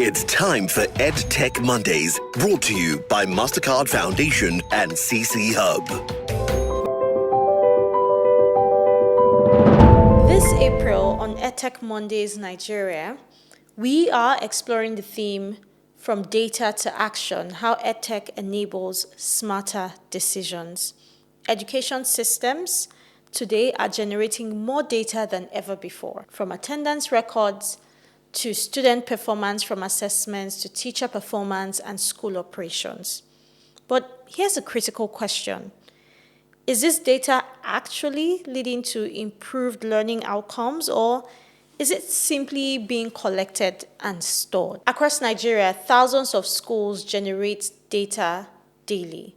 It's time for EdTech Mondays, brought to you by MasterCard Foundation and CC Hub. This April on EdTech Mondays Nigeria, we are exploring the theme From Data to Action, how EdTech enables smarter decisions. Education systems today are generating more data than ever before, from attendance records to student performance, from assessments to teacher performance and school operations. But here's a critical question. Is this data actually leading to improved learning outcomes, or is it simply being collected and stored? Across Nigeria, thousands of schools generate data daily.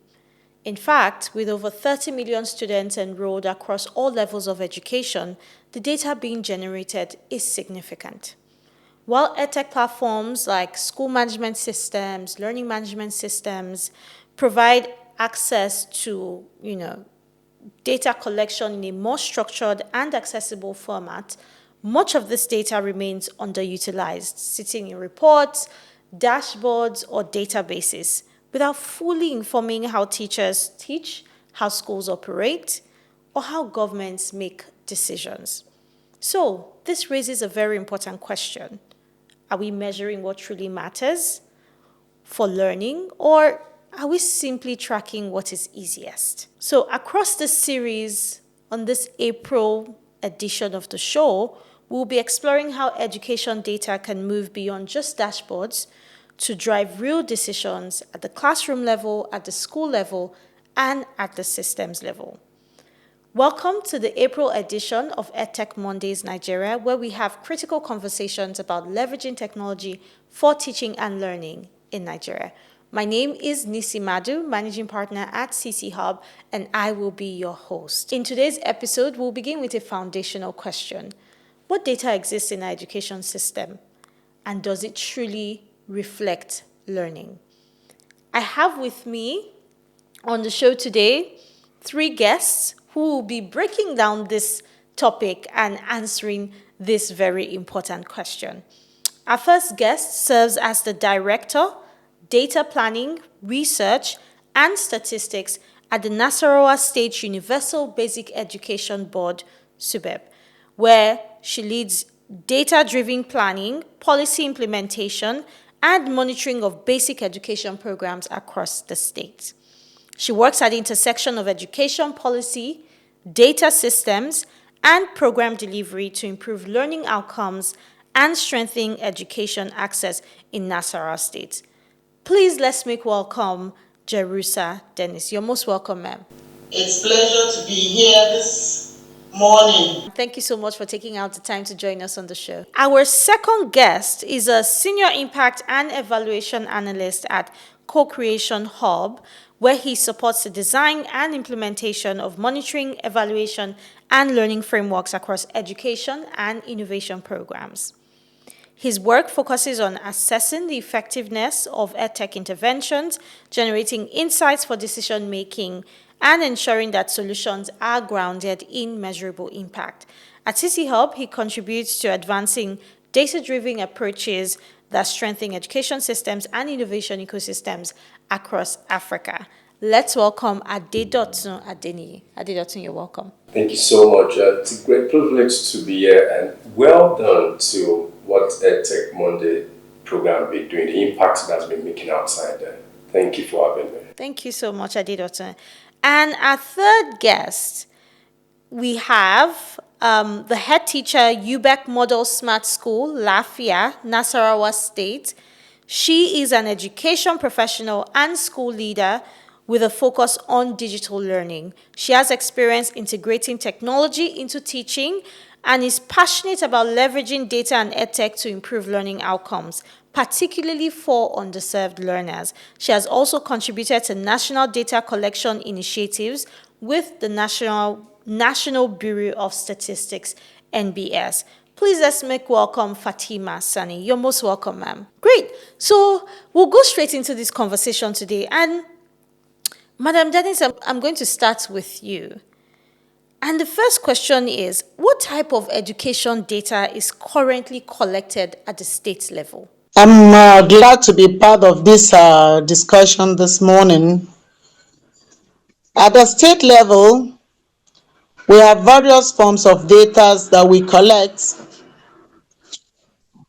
In fact, with over 30 million students enrolled across all levels of education, the data being generated is significant. While EdTech platforms like school management systems, learning management systems provide access to, data collection in a more structured and accessible format, much of this data remains underutilized, sitting in reports, dashboards, or databases, without fully informing how teachers teach, how schools operate, or how governments make decisions. So, this raises a very important question. Are we measuring what truly matters for learning, or are we simply tracking what is easiest? So across this series, on this April edition of the show, we'll be exploring how education data can move beyond just dashboards to drive real decisions at the classroom level, at the school level, and at the systems level. Welcome to the April edition of EdTech Mondays Nigeria, where we have critical conversations about leveraging technology for teaching and learning in Nigeria. My name is Nisi Madu, Managing Partner at CC Hub, and I will be your host. In today's episode, we'll begin with a foundational question. What data exists in our education system, and does it truly reflect learning? I have with me on the show today 3 guests who will be breaking down this topic and answering this very important question. Our first guest serves as the Director, Data Planning, Research, and Statistics at the Nasarawa State Universal Basic Education Board, SUBEB, where she leads data-driven planning, policy implementation, and monitoring of basic education programs across the state. She works at the intersection of education policy, data systems, and program delivery to improve learning outcomes and strengthen education access in Nasarawa State. Please let's make welcome Jerusa Dennis. You're most welcome, ma'am. It's a pleasure to be here this morning. Thank you so much for taking out the time to join us on the show. Our second guest is a Senior Impact and Evaluation Analyst at Co-Creation Hub, where he supports the design and implementation of monitoring, evaluation, and learning frameworks across education and innovation programs. His work focuses on assessing the effectiveness of EdTech interventions, generating insights for decision-making, and ensuring that solutions are grounded in measurable impact. At CC Hub, he contributes to advancing data-driven approaches that strengthen education systems and innovation ecosystems across Africa. Let's welcome Adedotun Adeniyi. Adedotun, you're welcome. Thank you so much. It's a great privilege to be here, and well done to what EdTech Monday program been doing, the impact that's been making outside there. Thank you for having me. Thank you so much, Adedotun. And our third guest, we have the head teacher, UBEC Model Smart School, Lafia, Nasarawa State. She is an education professional and school leader with a focus on digital learning. She has experience integrating technology into teaching and is passionate about leveraging data and EdTech to improve learning outcomes, particularly for underserved learners. She has also contributed to national data collection initiatives with the National Bureau of Statistics, NBS. Please let's make welcome Fatima Sani. You're most welcome, ma'am. Great. So we'll go straight into this conversation today. And Madam Dennis, I'm going to start with you. And the first question is, what type of education data is currently collected at the state level? I'm glad to be part of this discussion this morning. At the state level, we have various forms of data that we collect,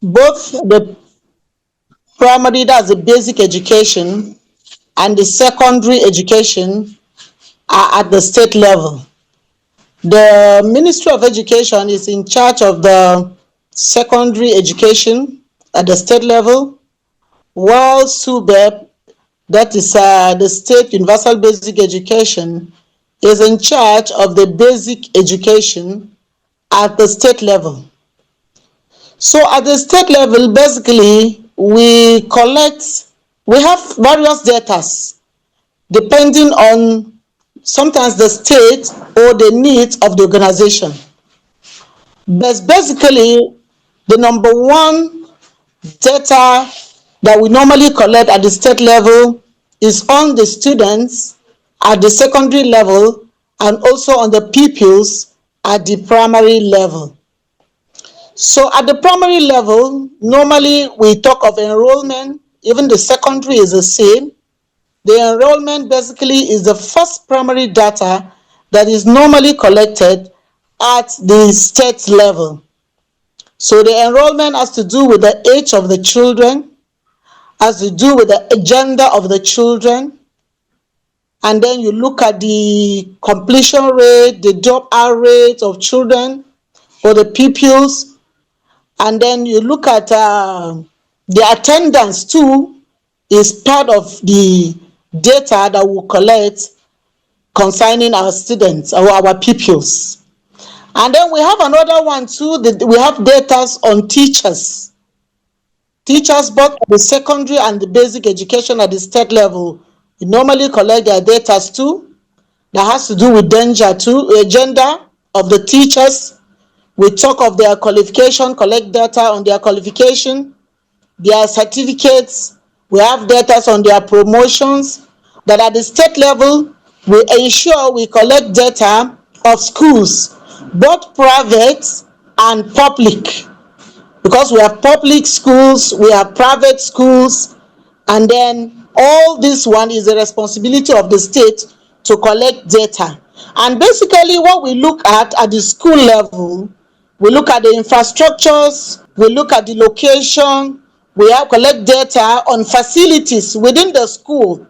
both the primary, that's the basic education, and the secondary education are at the state level. The Ministry of Education is in charge of the secondary education at the state level, while SUBEB, that is the State Universal Basic Education, is in charge of the basic education at the state level. So at the state level, basically, we have various data depending on sometimes the state or the needs of the organization. But basically, the number one data that we normally collect at the state level is on the students at the secondary level and also on the pupils at the primary level. So at the primary level, normally we talk of enrollment. Even the secondary is the same. The enrollment basically is the first primary data that is normally collected at the state level. So the enrollment has to do with the age of the children, has to do with the gender of the children, and then you look at the completion rate, the dropout rate of children or the pupils, and then you look at the attendance too is part of the data that we collect concerning our students or our pupils. And then we have another one too, we have data on teachers. Teachers both at the secondary and the basic education at the state level, we normally collect their data too. That has to do with gender of the teachers. We talk of their qualification, collect data on their qualification, their certificates. We have data on their promotions. That at the state level, we ensure we collect data of schools, both private and public, because we have public schools, we have private schools, and then all this one is the responsibility of the state to collect data. And basically what we look at the school level, we look at the infrastructures, we look at the location, we have collect data on facilities within the school,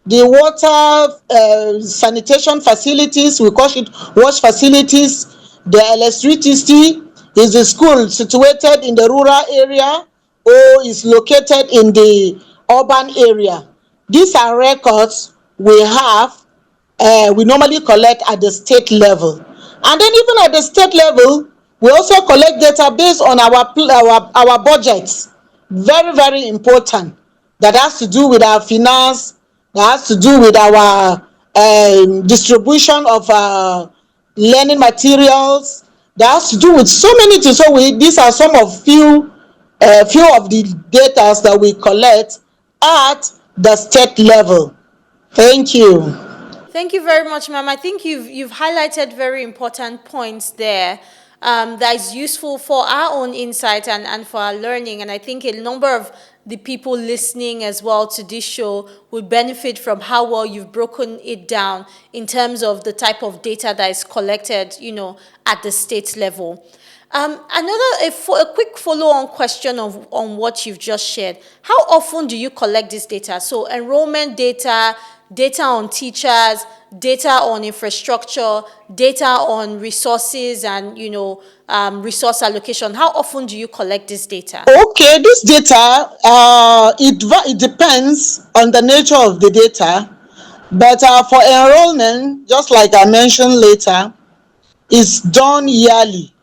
the water, sanitation facilities, we call it wash facilities, the electricity. Is the school situated in the rural area or is located in the urban area? These are records we have, we normally collect at the state level. And then even at the state level, we also collect data based on our budgets. Very, very important. That has to do with our finance, that has to do with our distribution of learning materials, that has to do with so many things. So these are some of few of the data that we collect at the state level. Thank you. Thank you very much, ma'am. I think you've highlighted very important points there that is useful for our own insight and for our learning. And I think a number of the people listening as well to this show would benefit from how well you've broken it down in terms of the type of data that is collected, at the state level. A quick follow-on question on what you've just shared. How often do you collect this data? So enrollment data, data on teachers, data on infrastructure, data on resources and, resource allocation. How often do you collect this data? Okay, this data, it depends on the nature of the data, but for enrollment, just like I mentioned later, it's done yearly.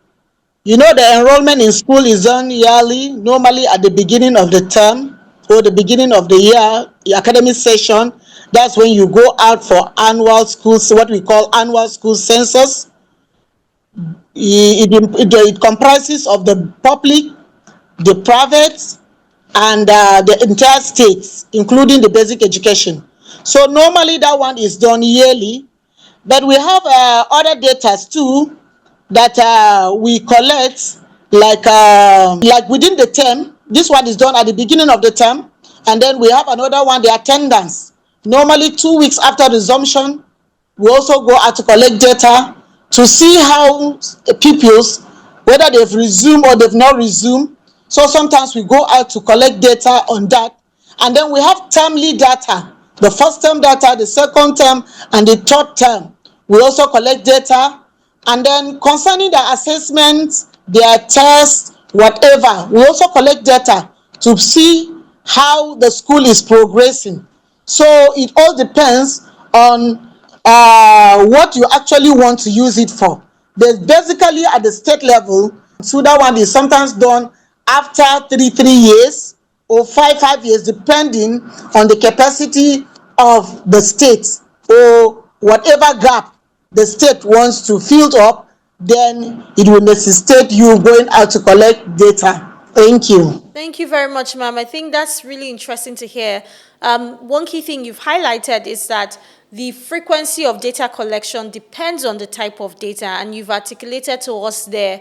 The enrollment in school is done yearly, normally at the beginning of the term or the beginning of the year, the academic session. That's when you go out for annual schools, what we call annual school census. It comprises of the public, the private, and the entire states, including the basic education. So normally that one is done yearly, but we have other data too that we collect like within the term. This one is done at the beginning of the term, and then we have another one, the attendance. Normally 2 weeks after resumption, we also go out to collect data to see how pupils, whether they've resumed or they've not resumed. So sometimes we go out to collect data on that. And then we have termly data, the first term data, the second term, and the third term. We also collect data. And then concerning the assessments, their tests, whatever, we also collect data to see how the school is progressing. So it all depends on what you actually want to use it for. There's basically at the state level, so that one is sometimes done after 3 years or 5 years, depending on the capacity of the state or whatever gap the state wants to fill up, then it will necessitate you going out to collect data. Thank you. Thank you very much, ma'am. I think that's really interesting to hear. One key thing you've highlighted is that the frequency of data collection depends on the type of data, and you've articulated to us there,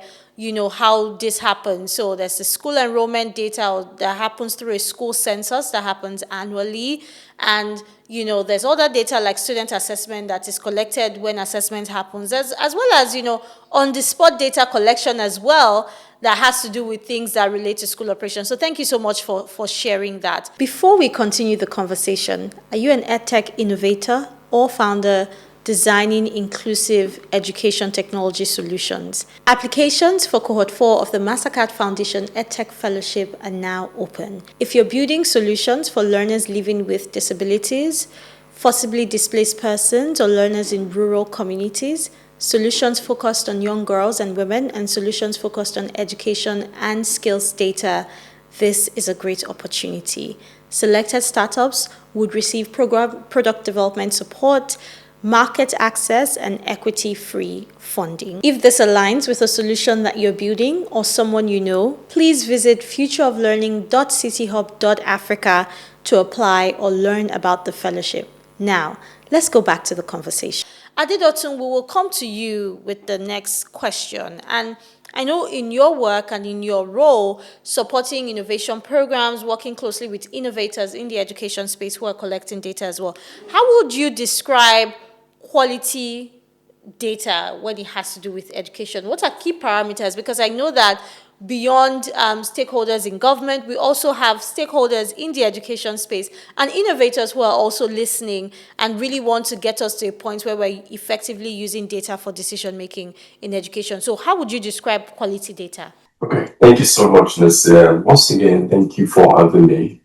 how this happens. So there's the school enrollment data that happens through a school census that happens annually, and there's other data like student assessment that is collected when assessment happens, as well as on-the-spot data collection as well, that has to do with things that relate to school operations. So thank you so much for sharing that. Before we continue the conversation, are you an EdTech innovator or founder designing inclusive education technology solutions? Applications for Cohort 4 of the Mastercard Foundation EdTech Fellowship are now open. If you're building solutions for learners living with disabilities, forcibly displaced persons, or learners in rural communities, solutions focused on young girls and women, and solutions focused on education and skills data, this is a great opportunity. Selected startups would receive product development support, market access, and equity-free funding. If this aligns with a solution that you're building or someone you know, please visit futureoflearning.cityhub.africa to apply or learn about the fellowship. Now, let's go back to the conversation. Adedotun, we will come to you with the next question. And I know in your work and in your role, supporting innovation programs, working closely with innovators in the education space who are collecting data as well, how would you describe quality data when it has to do with education? What are key parameters? Because I know that beyond stakeholders in government, we also have stakeholders in the education space and innovators who are also listening and really want to get us to a point where we're effectively using data for decision making in education. So how would you describe quality data? Okay, thank you so much, Nasir. Once again, thank you for having me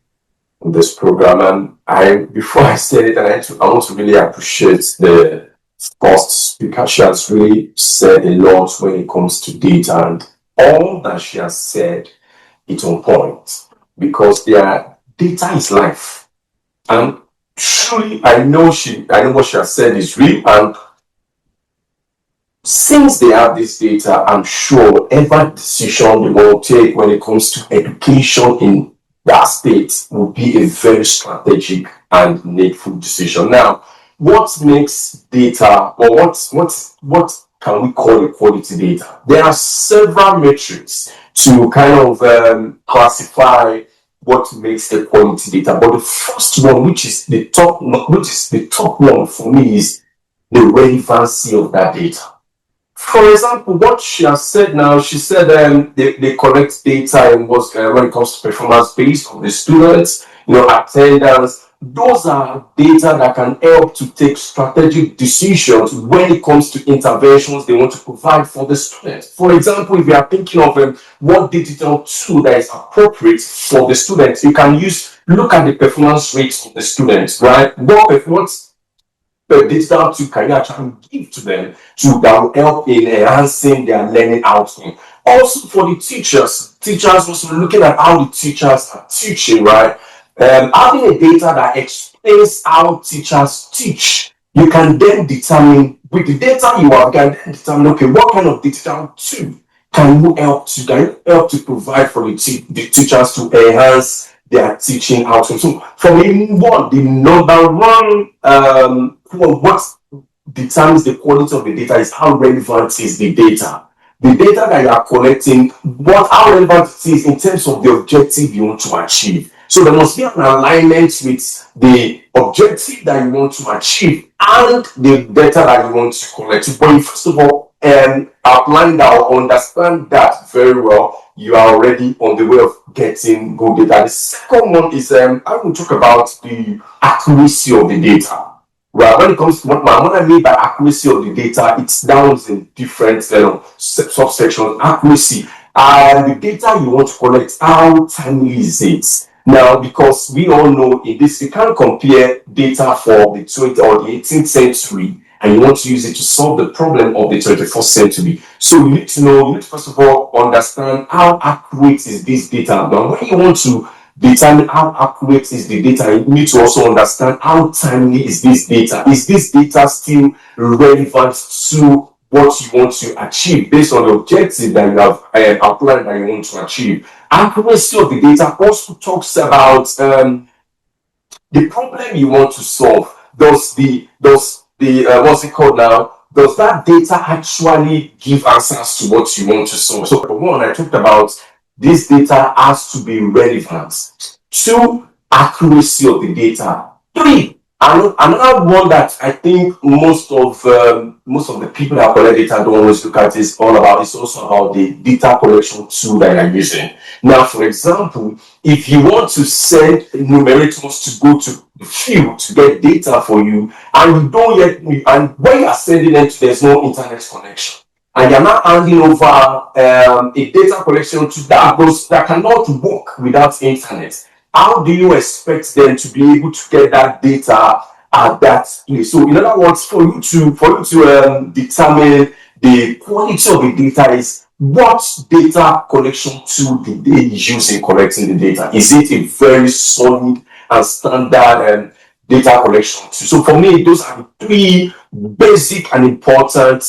on this program. And before I say it, I want to really appreciate the first speaker. She has really said a lot when it comes to data, and all that she has said is on point, because their data is life. And truly, I know what she has said is real. And since they have this data, I'm sure whatever decision they want to take when it comes to education in that state will be a very strategic and needful decision. Now, what makes data, or what can we call a quality data? There are several metrics to kind of classify what makes a quality data. But the first one, which is the top one for me, is the relevancy of that data. For example, what she has said now, she said they collect data and when it comes to performance based on the students, attendance. Those are data that can help to take strategic decisions when it comes to interventions they want to provide for the students. For example, if you are thinking of what digital tool that is appropriate for the students, you can look at the performance rates of the students, right? What digital tool can you actually give to them that will help in enhancing their learning outcome? Also for the teachers also looking at how the teachers are teaching, right? Having a data that explains how teachers teach, you can then determine, with the data you have, okay, what kind of digital tool can you help to provide for the teachers to enhance their teaching outcome. So for me, the number one, what determines the quality of the data is how relevant is the data. the data that you are collecting, how relevant it is in terms of the objective you want to achieve. So there must be an alignment with the objective that you want to achieve and the data that you want to collect. But you first of all outline that or understand that very well, you are already on the way of getting good data. The second one is I will talk about the accuracy of the data. Well, when it comes to what I mean by accuracy of the data, it's down in different subsections. Accuracy and the data you want to collect, how timely is it? Now, because we all know in this, you can't compare data for the 20th or the 18th century and you want to use it to solve the problem of the 21st century. So you need to know, you need to first of all understand how accurate is this data. Now, when you want to determine how accurate is the data, you need to also understand how timely is this data. Is this data still relevant to what you want to achieve based on the objective that you have outlined that you want to achieve? Accuracy of the data also talks about the problem you want to solve. Does what's it called now? Does that data actually give answers to what you want to solve? So for one, I talked about this data has to be relevant. 2, accuracy of the data. 3, another one that I think most of the people that collect data don't always look at is also about the data collection tool that you're using. Now, for example, if you want to send enumerators to go to the field to get data for you, and when you are sending them, there's no internet connection, and you're not handing over a data collection to that cannot work without internet, how do you expect them to be able to get that data at that place? So in other words, for you to determine the quality of the data is what data collection tool did they use in collecting the data? Is it a very solid and standard data collection tool? So for me, those are the 3 basic and important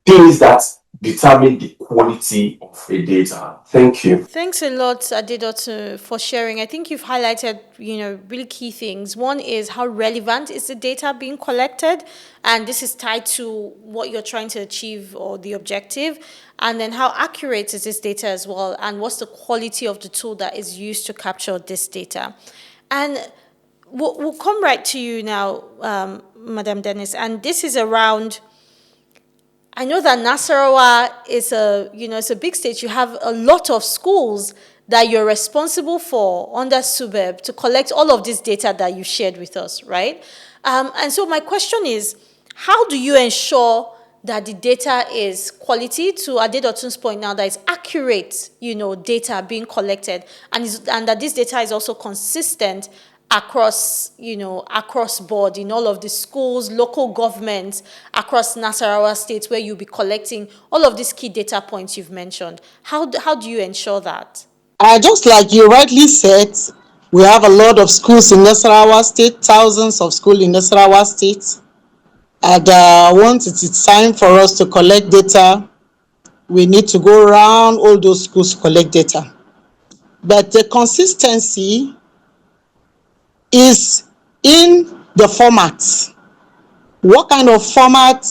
things that determine the quality of a data. Thank you. Thanks a lot, Adedotu, for sharing. I think you've highlighted, really key things. One is how relevant is the data being collected, and this is tied to what you're trying to achieve or the objective. And then how accurate is this data as well, and what's the quality of the tool that is used to capture this data. And we'll come right to you now, Madam Dennis, and this is around. I know that Nasarawa is it's a big state. You have a lot of schools that you're responsible for under SUBEB to collect all of this data that you shared with us, right? And so my question is, how do you ensure that the data is quality, to Adedotun's point now, that it's accurate, data being collected, and that this data is also consistent across board in all of the schools, local governments, across Nasarawa State, where you'll be collecting all of these key data points you've mentioned. How do you ensure that? Just like you rightly said, we have a lot of schools in Nasarawa State, thousands of schools in Nasarawa State. And once it is time for us to collect data, we need to go around all those schools to collect data. But the consistency is in the format. What kind of format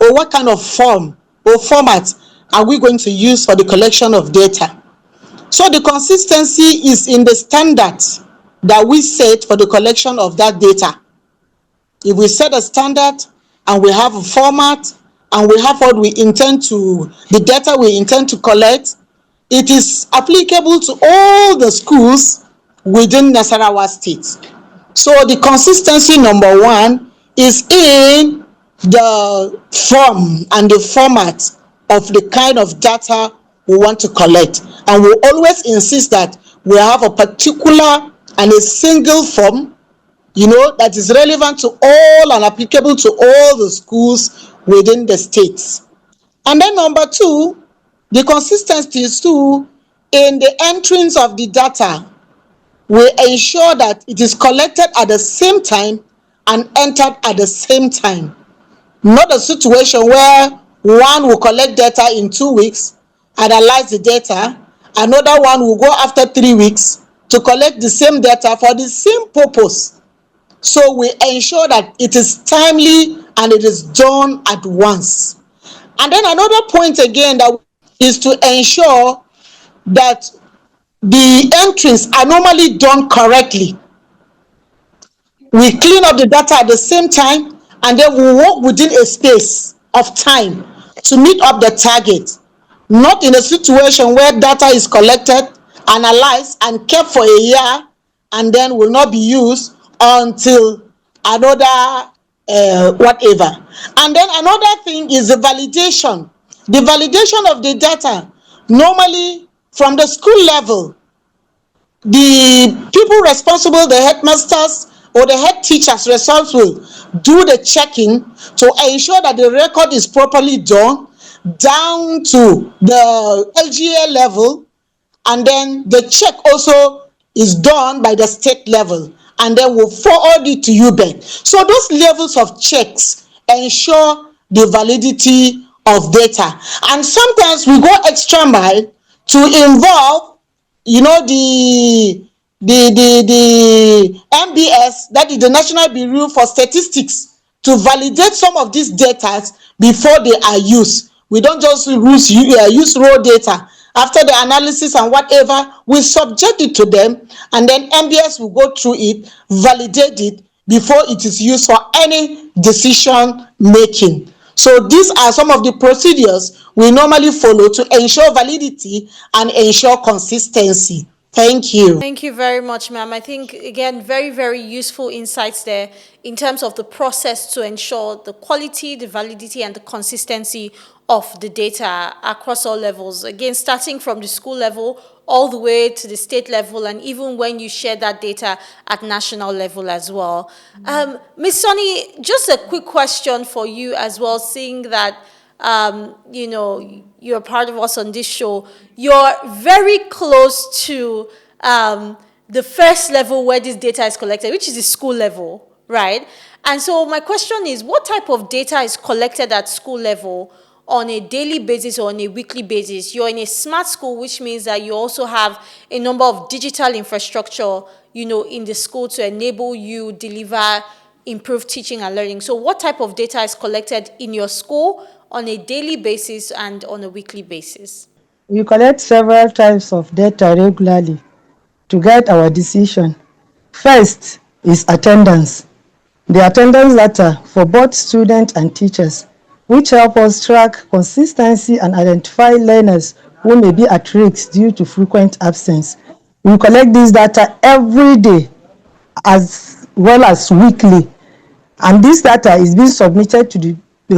or what kind of form or format are we going to use for the collection of data? So the consistency is in the standard that we set for the collection of that data. If we set a standard and we have a format and we have the data we intend to collect, it is applicable to all the schools within Nasarawa State. So the consistency, number 1, is in the form and the format of the kind of data we want to collect. And we always insist that we have a particular and a single form, that is relevant to all and applicable to all the schools within the states. And then number 2, the consistency is too in the entrance of the data. We ensure that it is collected at the same time and entered at the same time. Not a situation where one will collect data in 2 weeks, analyze the data, another one will go after 3 weeks to collect the same data for the same purpose. So we ensure that it is timely and it is done at once. And then another point again that is to ensure that the entries are normally done correctly. We clean up the data at the same time, and then we work within a space of time to meet up the target. Not in a situation where data is collected, analyzed, and kept for a year, and then will not be used until another whatever. And then another thing is the validation. The validation of the data, normally from the school level, the people responsible, the headmasters or the head teachers responsible, do the checking to ensure that the record is properly done down to the LGA level, and then the check also is done by the state level, and then we'll forward it to UBED. So those levels of checks ensure the validity of data. And sometimes we go extra mile to involve, the MBS, that is the National Bureau for Statistics, to validate some of these data before they are used. We don't just use raw data. After the analysis and whatever, we subject it to them, and then MBS will go through it, validate it before it is used for any decision making. So these are some of the procedures we normally follow to ensure validity and ensure consistency. Thank you. Thank you very much, ma'am. I think, again, very, very useful insights there in terms of the process to ensure the quality, the validity, and the consistency of the data across all levels. Again, starting from the school level all the way to the state level, and even when you share that data at national level as well. Ms. Sonny, just a quick question for you as well, seeing that you're part of us on this show. You're very close to the first level where this data is collected, which is the school level, right? And so my question is, what type of data is collected at school level on a daily basis or on a weekly basis? You're in a smart school, which means that you also have a number of digital infrastructure, in the school to enable you deliver improved teaching and learning. So what type of data is collected in your school on a daily basis and on a weekly basis? We collect several types of data regularly to guide our decision. First is attendance. The attendance data for both students and teachers, which help us track consistency and identify learners who may be at risk due to frequent absence. We collect this data every day as well as weekly, and this data is being submitted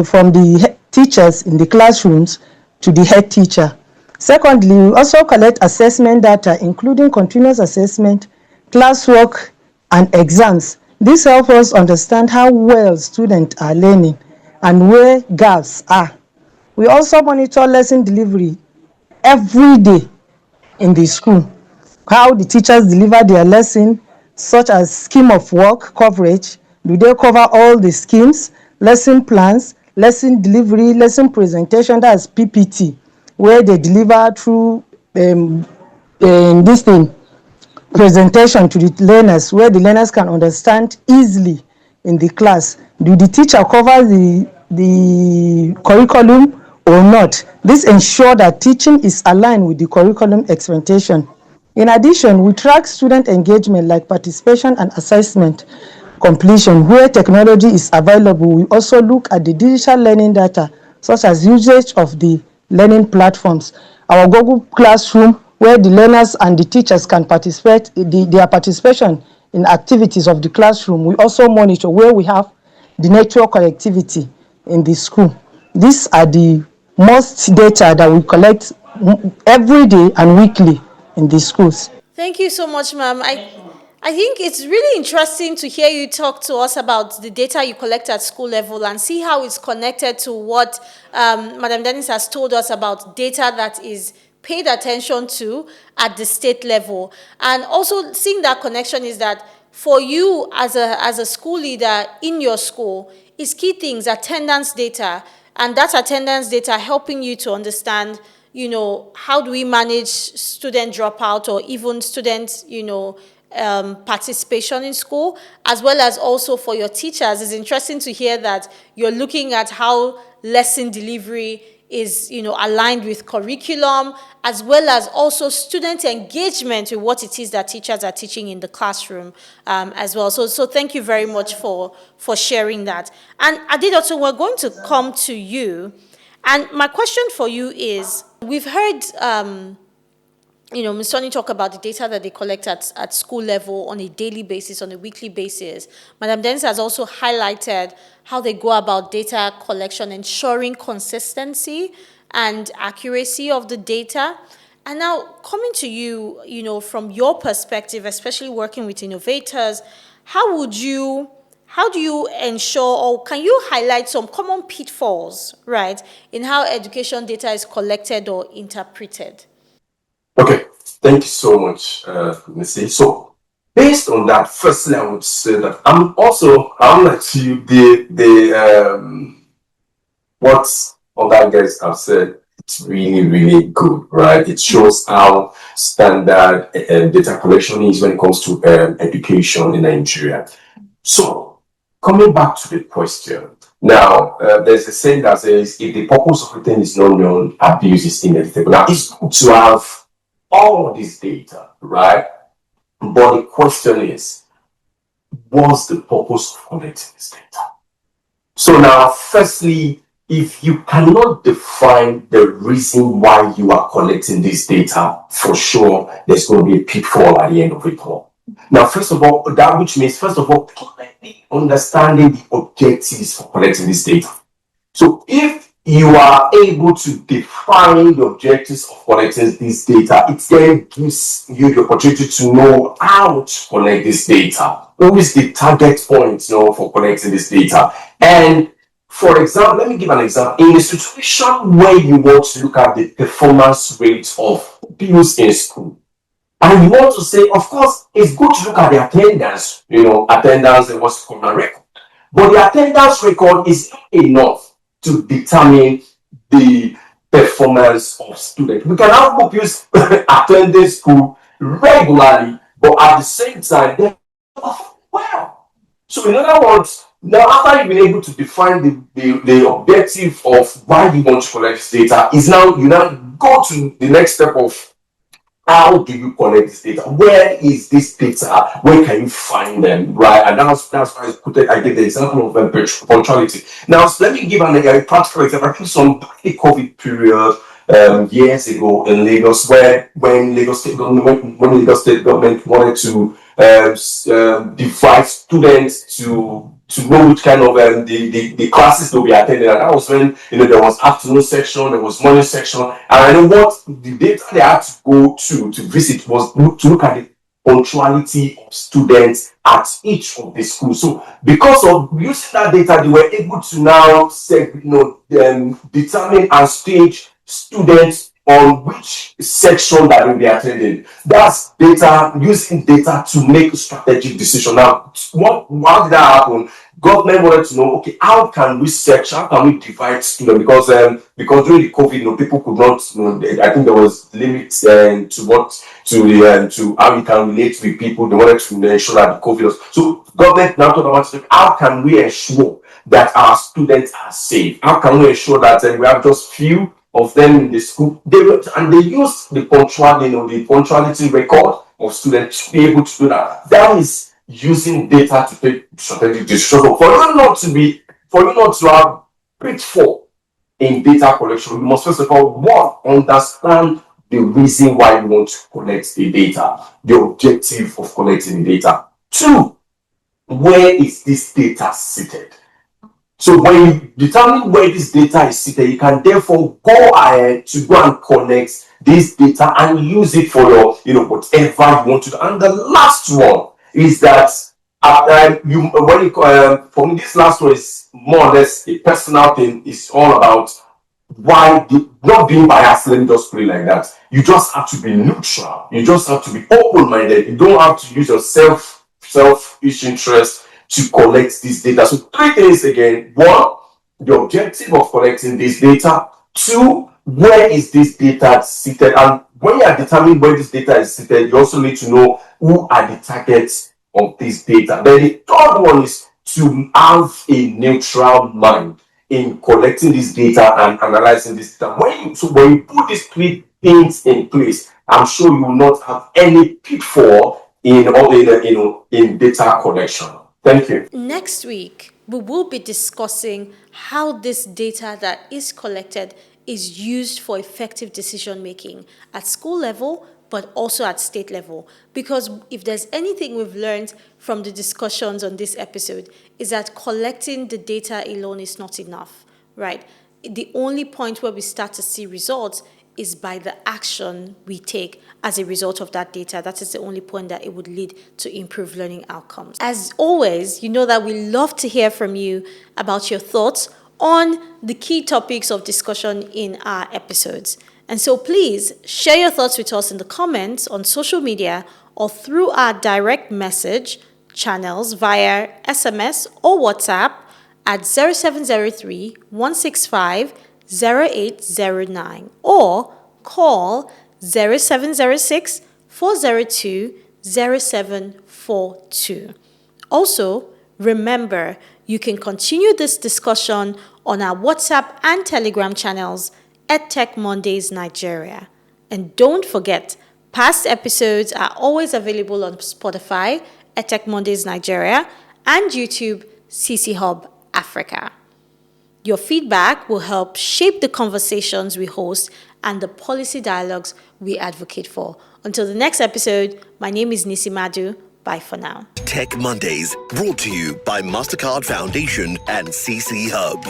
from the teachers in the classrooms to the head teacher. Secondly, we also collect assessment data, including continuous assessment, classwork, and exams. This helps us understand how well students are learning and where gaps are. We also monitor lesson delivery every day in the school. How the teachers deliver their lesson, such as scheme of work coverage. Do they cover all the schemes, lesson plans, lesson delivery, lesson presentation, that's PPT, where they deliver through presentation to the learners, where the learners can understand easily in the class. Do the teacher cover the curriculum or not? This ensures that teaching is aligned with the curriculum expectation. In addition, we track student engagement like participation and assessment completion. Where technology is available, we also look at the digital learning data, such as usage of the learning platforms. Our Google Classroom, where the learners and the teachers can participate, their participation in activities of the classroom. We also monitor where we have the network connectivity in the school. These are the most data that we collect every day and weekly in the schools. Thank you so much, ma'am. I think it's really interesting to hear you talk to us about the data you collect at school level and see how it's connected to what Madam Dennis has told us about data that is paid attention to at the state level. And also seeing that connection is that for you as a school leader in your school, is key things, attendance data, and that attendance data helping you to understand, how do we manage student dropout or even students, participation in school, as well as also for your teachers. It's interesting to hear that you're looking at how lesson delivery is, aligned with curriculum, as well as also student engagement with what it is that teachers are teaching in the classroom as well. So thank you very much for sharing that. And Adedoto, we're going to come to you. And my question for you is, we've heard Ms. Sonny talk about the data that they collect at school level on a daily basis, on a weekly basis. Madam Dennis has also highlighted how they go about data collection, ensuring consistency and accuracy of the data. And now coming to you, from your perspective, especially working with innovators, how do you ensure, or can you highlight some common pitfalls, right, in how education data is collected or interpreted? Okay, thank you so much, Missy. So, based on that, firstly, I would say that I'm like you, what other guys have said, it's really, really good, right? It shows how standard data collection is when it comes to education in Nigeria. So, coming back to the question, now, there's a saying that says, if the purpose of a thing is not known, abuse is inevitable. Now, it's good to have all this data, right? But the question is, what's the purpose of collecting this data? So now, firstly, if you cannot define the reason why you are collecting this data, for sure, there's going to be a pitfall at the end of it all. Now, first of all, clearly understanding the objectives for collecting this data. So if you are able to define the objectives of collecting this data, it then gives you the opportunity to know how to collect this data. Who is the target point for collecting this data? And for example, let me give an example. In a situation where you want to look at the performance rate of pupils in school, and you want to say, of course, it's good to look at the attendance, attendance and what's called a record. But the attendance record is not enough to determine the performance of students. We can have pupils attending school regularly, but at the same time, they're well. So in other words, now after you've been able to define the objective of why you want to collect this data, you now go to the next step of how do you collect this data? Where is this data? Where can you find them? Right? And that's why I gave the example of punctuality. Now, let me give a practical example. I think the COVID period years ago in Lagos, when Lagos State government wanted to divide students to know which kind of the classes they'll be attending. And that was when there was afternoon section, there was morning section, and I know what the data they had to go to visit was to look at the punctuality of students at each of the schools. So because of using that data, they were able to now determine and stage students on which section that will be attending. That's data, using data to make a strategic decision. Now, how did that happen? Government wanted to know, okay, how can we divide students? Because during the COVID, people could not, I think there was limits to how you can relate with people. They wanted to ensure that the COVID was. So government now thought about how can we ensure that our students are safe? How can we ensure that we have just few of them in the school? They use the punctuality record of students to be able to do that. That is using data to take strategic decisions. So for you not to have pitfall in data collection, you must first of all, understand the reason why you want to collect the data, the objective of collecting the data. 2, where is this data seated? So when you determine where this data is seated, you can therefore go ahead to go and connect this data and use it for your, whatever you want to do. And the last one is that for me, this last one is more or less a personal thing. It's all about not being biased. Let me just put it like that. You just have to be neutral. You just have to be open-minded. You don't have to use your selfish interest to collect this data. So 3 things again. 1, the objective of collecting this data. 2, where is this data seated? And when you are determining where this data is seated, you also need to know who are the targets of this data. Then the third one is to have a neutral mind in collecting this data and analyzing this data. When you put these three things in place, I'm sure you will not have any pitfall in data collection. Thank you. Next week, we will be discussing how this data that is collected is used for effective decision making at school level, but also at state level. Because if there's anything we've learned from the discussions on this episode, is that collecting the data alone is not enough, right? The only point where we start to see results is by the action we take as a result of that data. That is the only point that it would lead to improved learning outcomes. As always, you know that we love to hear from you about your thoughts on the key topics of discussion in our episodes. And so please share your thoughts with us in the comments on social media or through our direct message channels via SMS or WhatsApp at 0703 165 0809 or call 0706 402 0742. Also, remember, you can continue this discussion on our WhatsApp and Telegram channels, EdTech Mondays Nigeria. And don't forget, past episodes are always available on Spotify, EdTech Mondays Nigeria, and YouTube, CC Hub Africa. Your feedback will help shape the conversations we host and the policy dialogues we advocate for. Until the next episode, my name is Nisi Madu. Bye for now. Tech Mondays, brought to you by MasterCard Foundation and CC Hub.